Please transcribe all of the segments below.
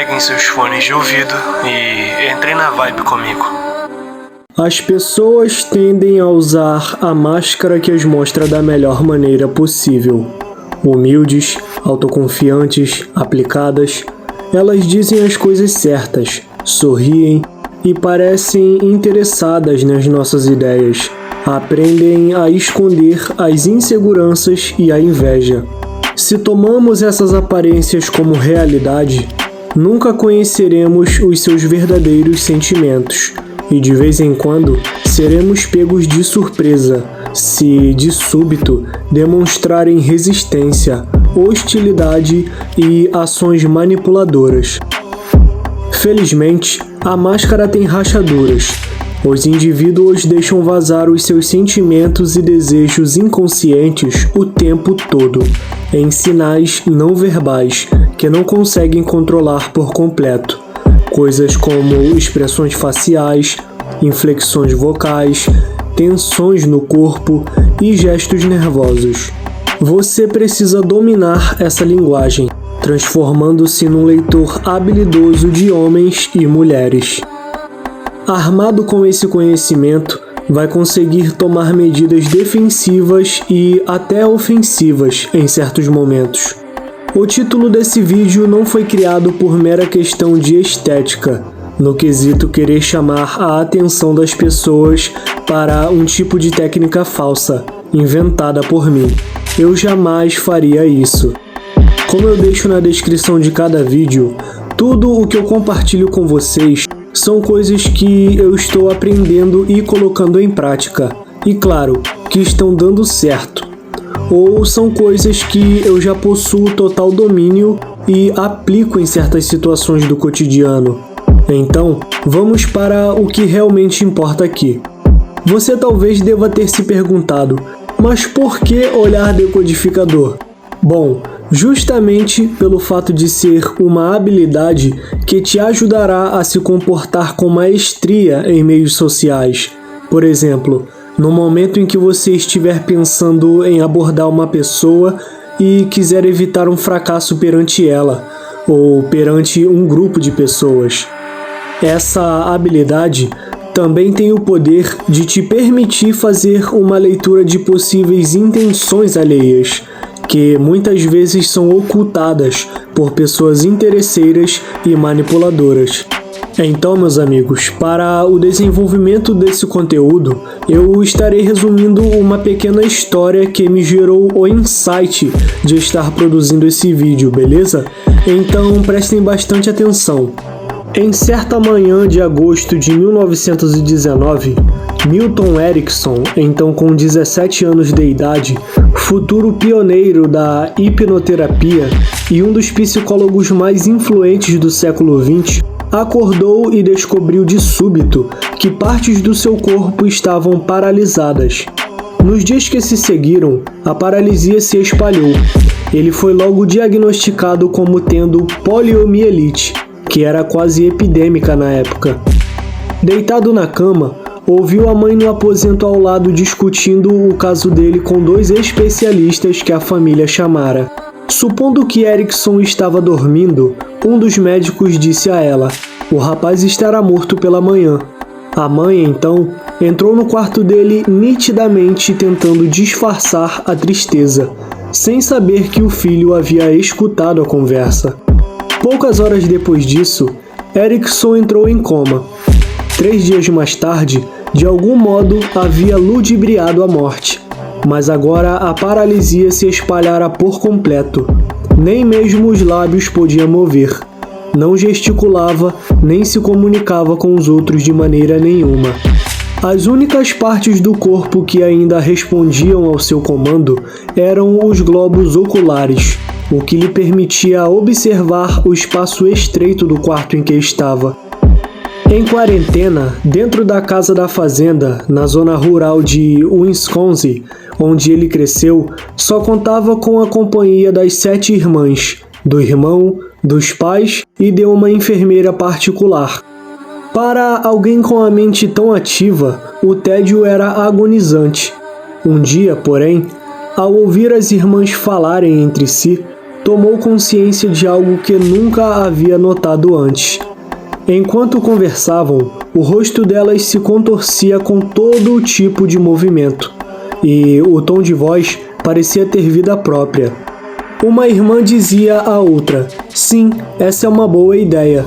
peguem seus fones de ouvido e entrem na vibe comigo. As pessoas tendem a usar a máscara que as mostra da melhor maneira possível. Humildes, autoconfiantes, aplicadas, elas dizem as coisas certas, sorriem e parecem interessadas nas nossas ideias. Aprendem a esconder as inseguranças e a inveja. Se tomamos essas aparências como realidade, nunca conheceremos os seus verdadeiros sentimentos e de vez em quando seremos pegos de surpresa se, de súbito, demonstrarem resistência, hostilidade e ações manipuladoras. Felizmente, a máscara tem rachaduras. Os indivíduos deixam vazar os seus sentimentos e desejos inconscientes o tempo todo, em sinais não verbais que não conseguem controlar por completo. Coisas como expressões faciais, inflexões vocais, tensões no corpo e gestos nervosos. Você precisa dominar essa linguagem, transformando-se num leitor habilidoso de homens e mulheres. Armado com esse conhecimento, vai conseguir tomar medidas defensivas e até ofensivas em certos momentos. O título desse vídeo não foi criado por mera questão de estética, no quesito querer chamar a atenção das pessoas para um tipo de técnica falsa, inventada por mim. Eu jamais faria isso. Como eu deixo na descrição de cada vídeo, tudo o que eu compartilho com vocês são coisas que eu estou aprendendo e colocando em prática, e claro, que estão dando certo. Ou são coisas que eu já possuo total domínio e aplico em certas situações do cotidiano. Então, vamos para o que realmente importa aqui. Você talvez deva ter se perguntado, mas por que olhar decodificador? Bom, justamente pelo fato de ser uma habilidade que te ajudará a se comportar com maestria em meios sociais. Por exemplo, no momento em que você estiver pensando em abordar uma pessoa e quiser evitar um fracasso perante ela, ou perante um grupo de pessoas. Essa habilidade também tem o poder de te permitir fazer uma leitura de possíveis intenções alheias, que muitas vezes são ocultadas por pessoas interesseiras e manipuladoras. Então, meus amigos, para o desenvolvimento desse conteúdo, eu estarei resumindo uma pequena história que me gerou o insight de estar produzindo esse vídeo, beleza? Então, prestem bastante atenção. Em certa manhã de agosto de 1919, Milton Erickson, então com 17 anos de idade, futuro pioneiro da hipnoterapia e um dos psicólogos mais influentes do século XX, acordou e descobriu de súbito que partes do seu corpo estavam paralisadas. Nos dias que se seguiram, a paralisia se espalhou. Ele foi logo diagnosticado como tendo poliomielite, que era quase epidêmica na época. Deitado na cama, ouviu a mãe no aposento ao lado discutindo o caso dele com dois especialistas que a família chamara. Supondo que Erickson estava dormindo, um dos médicos disse a ela: "O rapaz estará morto pela manhã." A mãe, então, entrou no quarto dele nitidamente tentando disfarçar a tristeza, sem saber que o filho havia escutado a conversa. Poucas horas depois disso, Erickson entrou em coma. 3 dias mais tarde, de algum modo, havia ludibriado a morte. Mas agora a paralisia se espalhara por completo. Nem mesmo os lábios podia mover. Não gesticulava, nem se comunicava com os outros de maneira nenhuma. As únicas partes do corpo que ainda respondiam ao seu comando eram os globos oculares, o que lhe permitia observar o espaço estreito do quarto em que estava. Em quarentena, dentro da casa da fazenda, na zona rural de Wisconsin, onde ele cresceu, só contava com a companhia das 7 irmãs, do irmão, dos pais e de uma enfermeira particular. Para alguém com a mente tão ativa, o tédio era agonizante. Um dia, porém, ao ouvir as irmãs falarem entre si, tomou consciência de algo que nunca havia notado antes. Enquanto conversavam, o rosto delas se contorcia com todo tipo de movimento, e o tom de voz parecia ter vida própria. Uma irmã dizia à outra: "Sim, essa é uma boa ideia."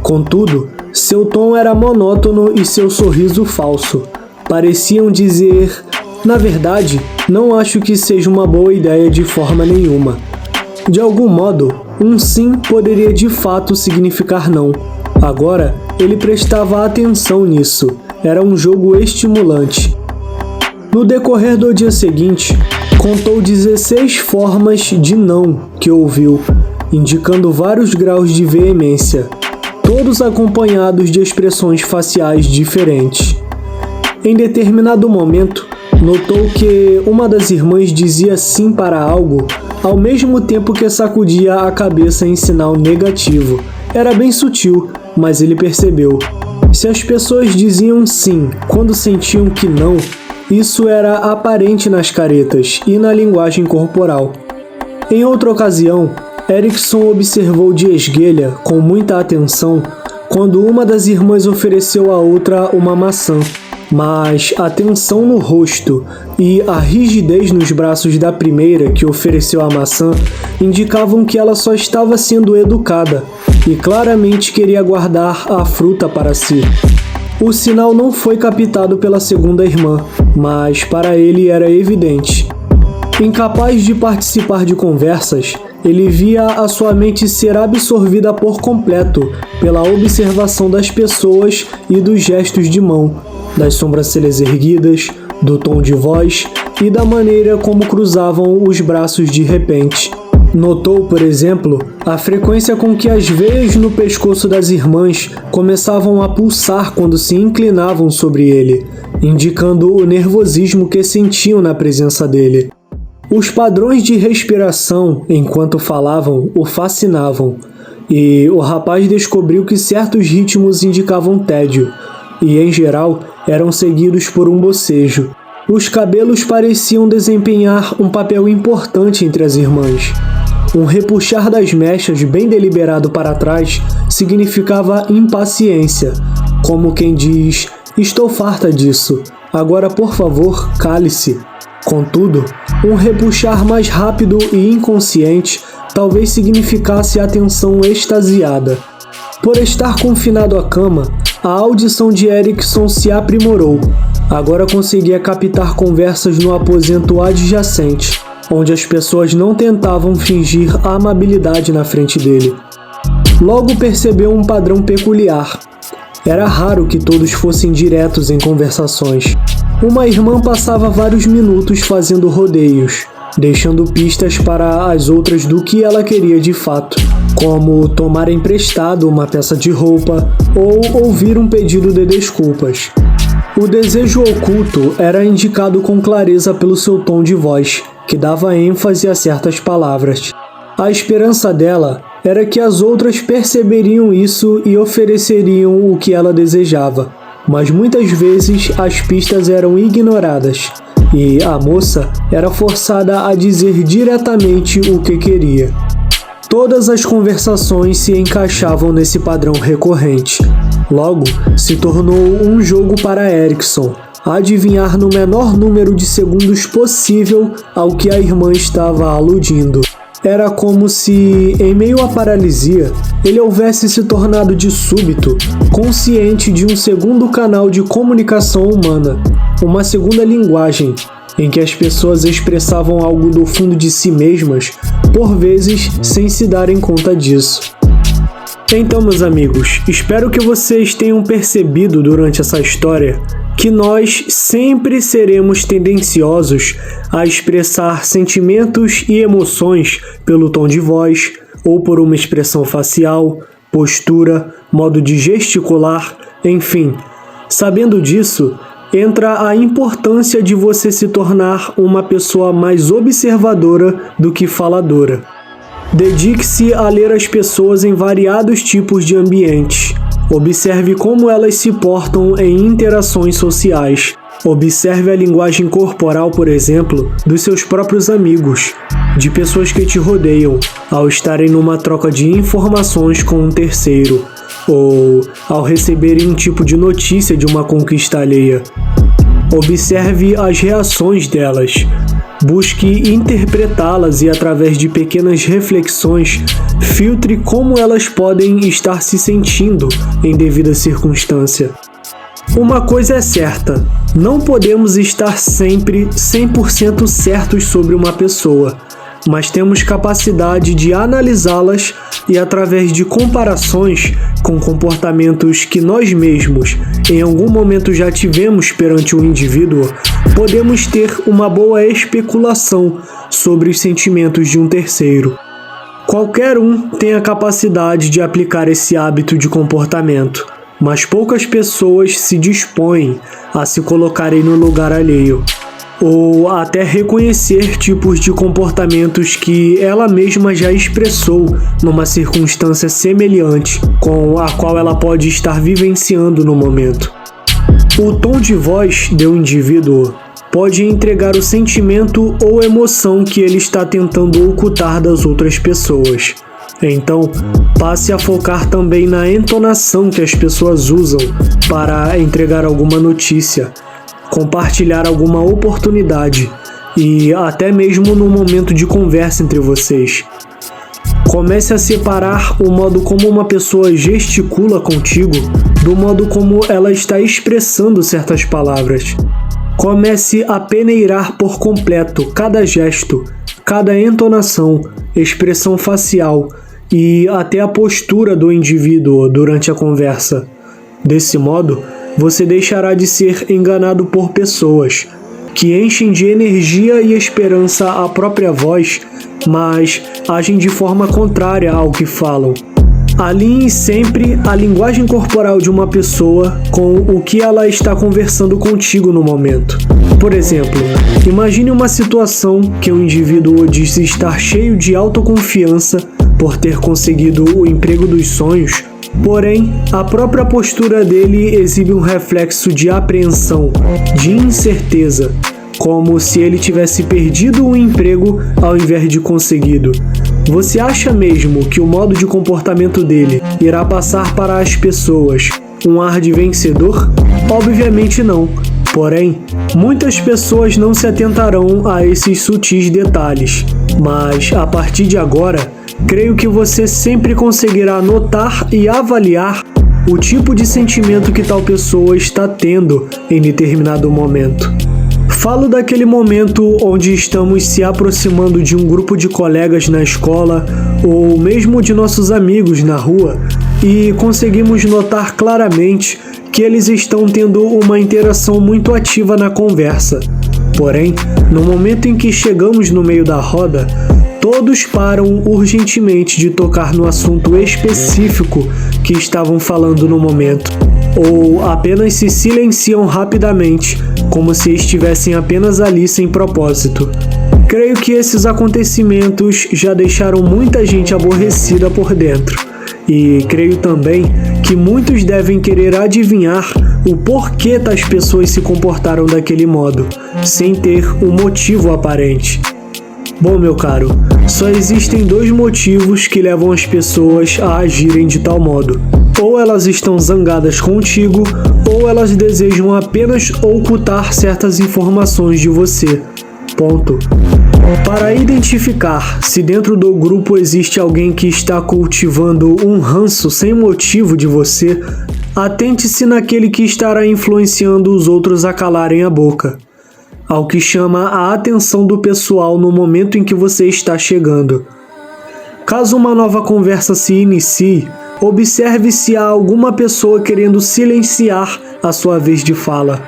Contudo, seu tom era monótono e seu sorriso falso. Pareciam dizer: "Na verdade, não acho que seja uma boa ideia de forma nenhuma." De algum modo, um sim poderia de fato significar não. Agora, ele prestava atenção nisso. Era um jogo estimulante. No decorrer do dia seguinte, contou 16 formas de não que ouviu, indicando vários graus de veemência, todos acompanhados de expressões faciais diferentes. Em determinado momento, notou que uma das irmãs dizia sim para algo, ao mesmo tempo que sacudia a cabeça em sinal negativo. Era bem sutil, mas ele percebeu. Se as pessoas diziam sim quando sentiam que não, isso era aparente nas caretas e na linguagem corporal. Em outra ocasião, Erickson observou de esguelha, com muita atenção, quando uma das irmãs ofereceu à outra uma maçã, mas a tensão no rosto e a rigidez nos braços da primeira que ofereceu a maçã indicavam que ela só estava sendo educada e claramente queria guardar a fruta para si. O sinal não foi captado pela segunda irmã, mas para ele era evidente. Incapaz de participar de conversas, ele via a sua mente ser absorvida por completo pela observação das pessoas e dos gestos de mão, das sobrancelhas erguidas, do tom de voz e da maneira como cruzavam os braços de repente. Notou, por exemplo, a frequência com que as veias no pescoço das irmãs começavam a pulsar quando se inclinavam sobre ele, indicando o nervosismo que sentiam na presença dele. Os padrões de respiração enquanto falavam o fascinavam, e o rapaz descobriu que certos ritmos indicavam tédio, e em geral eram seguidos por um bocejo. Os cabelos pareciam desempenhar um papel importante entre as irmãs. Um repuxar das mechas bem deliberado para trás significava impaciência, como quem diz: "Estou farta disso, agora por favor, cale-se." Contudo, um repuxar mais rápido e inconsciente talvez significasse atenção extasiada. Por estar confinado à cama, a audição de Erickson se aprimorou. Agora conseguia captar conversas no aposento adjacente, onde as pessoas não tentavam fingir amabilidade na frente dele. Logo percebeu um padrão peculiar. Era raro que todos fossem diretos em conversações. Uma irmã passava vários minutos fazendo rodeios, deixando pistas para as outras do que ela queria de fato, como tomar emprestado uma peça de roupa ou ouvir um pedido de desculpas. O desejo oculto era indicado com clareza pelo seu tom de voz, que dava ênfase a certas palavras. A esperança dela era que as outras perceberiam isso e ofereceriam o que ela desejava, mas muitas vezes as pistas eram ignoradas, e a moça era forçada a dizer diretamente o que queria. Todas as conversações se encaixavam nesse padrão recorrente. Logo, se tornou um jogo para Erickson adivinhar no menor número de segundos possível ao que a irmã estava aludindo. Era como se, em meio à paralisia, ele houvesse se tornado de súbito consciente de um segundo canal de comunicação humana, uma segunda linguagem, em que as pessoas expressavam algo do fundo de si mesmas, por vezes sem se darem conta disso. Então, meus amigos, espero que vocês tenham percebido durante essa história que nós sempre seremos tendenciosos a expressar sentimentos e emoções pelo tom de voz, ou por uma expressão facial, postura, modo de gesticular, enfim. Sabendo disso, entra a importância de você se tornar uma pessoa mais observadora do que faladora. Dedique-se a ler as pessoas em variados tipos de ambientes. Observe como elas se portam em interações sociais. Observe a linguagem corporal, por exemplo, dos seus próprios amigos, de pessoas que te rodeiam, ao estarem numa troca de informações com um terceiro, ou ao receberem um tipo de notícia de uma conquista alheia. Observe as reações delas. Busque interpretá-las e, através de pequenas reflexões, filtre como elas podem estar se sentindo em devida circunstância. Uma coisa é certa, não podemos estar sempre 100% certos sobre uma pessoa, mas temos capacidade de analisá-las e, através de comparações com comportamentos que nós mesmos em algum momento já tivemos perante um indivíduo, podemos ter uma boa especulação sobre os sentimentos de um terceiro. Qualquer um tem a capacidade de aplicar esse hábito de comportamento, mas poucas pessoas se dispõem a se colocarem no lugar alheio, ou até reconhecer tipos de comportamentos que ela mesma já expressou numa circunstância semelhante com a qual ela pode estar vivenciando no momento. O tom de voz de um indivíduo pode entregar o sentimento ou emoção que ele está tentando ocultar das outras pessoas. Então, passe a focar também na entonação que as pessoas usam para entregar alguma notícia, compartilhar alguma oportunidade e até mesmo no momento de conversa entre vocês. Comece a separar o modo como uma pessoa gesticula contigo do modo como ela está expressando certas palavras. Comece a peneirar por completo cada gesto, cada entonação, expressão facial e até a postura do indivíduo durante a conversa. Desse modo, você deixará de ser enganado por pessoas que enchem de energia e esperança a própria voz, mas agem de forma contrária ao que falam. Alinhe sempre a linguagem corporal de uma pessoa com o que ela está conversando contigo no momento. Por exemplo, imagine uma situação que um indivíduo diz estar cheio de autoconfiança por ter conseguido o emprego dos sonhos, porém, a própria postura dele exibe um reflexo de apreensão, de incerteza, como se ele tivesse perdido o emprego ao invés de conseguido. Você acha mesmo que o modo de comportamento dele irá passar para as pessoas um ar de vencedor? Obviamente não. Porém, muitas pessoas não se atentarão a esses sutis detalhes, mas a partir de agora, creio que você sempre conseguirá notar e avaliar o tipo de sentimento que tal pessoa está tendo em determinado momento. Falo daquele momento onde estamos se aproximando de um grupo de colegas na escola ou mesmo de nossos amigos na rua e conseguimos notar claramente que eles estão tendo uma interação muito ativa na conversa. Porém, no momento em que chegamos no meio da roda, todos param urgentemente de tocar no assunto específico que estavam falando no momento, ou apenas se silenciam rapidamente, como se estivessem apenas ali sem propósito. Creio que esses acontecimentos já deixaram muita gente aborrecida por dentro, e creio também que muitos devem querer adivinhar o porquê tais pessoas se comportaram daquele modo, sem ter um motivo aparente. Bom, meu caro, só existem dois motivos que levam as pessoas a agirem de tal modo. Ou elas estão zangadas contigo, ou elas desejam apenas ocultar certas informações de você. Ponto. Para identificar se dentro do grupo existe alguém que está cultivando um ranço sem motivo de você, atente-se naquele que estará influenciando os outros a calarem a boca, ao que chama a atenção do pessoal no momento em que você está chegando. Caso uma nova conversa se inicie, observe se há alguma pessoa querendo silenciar a sua vez de fala.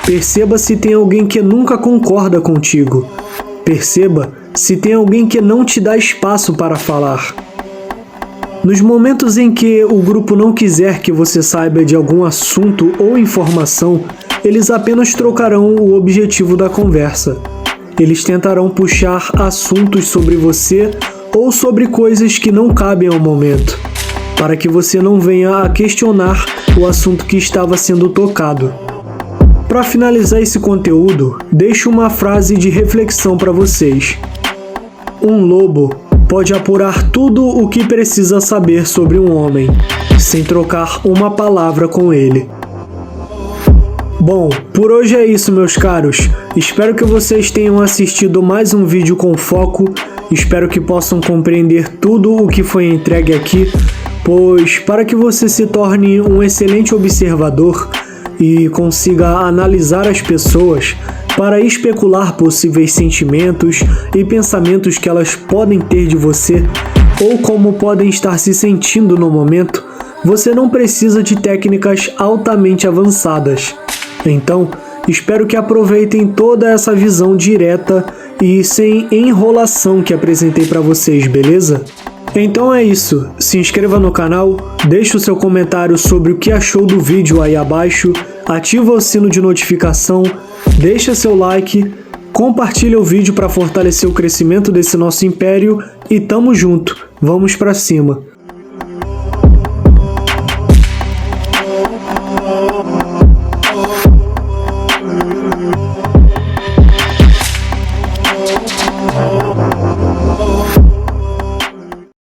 Perceba se tem alguém que nunca concorda contigo. Perceba se tem alguém que não te dá espaço para falar. Nos momentos em que o grupo não quiser que você saiba de algum assunto ou informação, eles apenas trocarão o objetivo da conversa. Eles tentarão puxar assuntos sobre você ou sobre coisas que não cabem ao momento, para que você não venha a questionar o assunto que estava sendo tocado. para finalizar esse conteúdo, deixo uma frase de reflexão para vocês. Um lobo pode apurar tudo o que precisa saber sobre um homem, sem trocar uma palavra com ele. Bom, por hoje é isso, meus caros. Espero que vocês tenham assistido mais um vídeo com foco. Espero que possam compreender tudo o que foi entregue aqui, pois para que você se torne um excelente observador e consiga analisar as pessoas para especular possíveis sentimentos e pensamentos que elas podem ter de você ou como podem estar se sentindo no momento, você não precisa de técnicas altamente avançadas. Então, espero que aproveitem toda essa visão direta e sem enrolação que apresentei para vocês, beleza? Então é isso, se inscreva no canal, deixe o seu comentário sobre o que achou do vídeo aí abaixo, ativa o sino de notificação, deixa seu like, compartilha o vídeo para fortalecer o crescimento desse nosso império e tamo junto, vamos pra cima!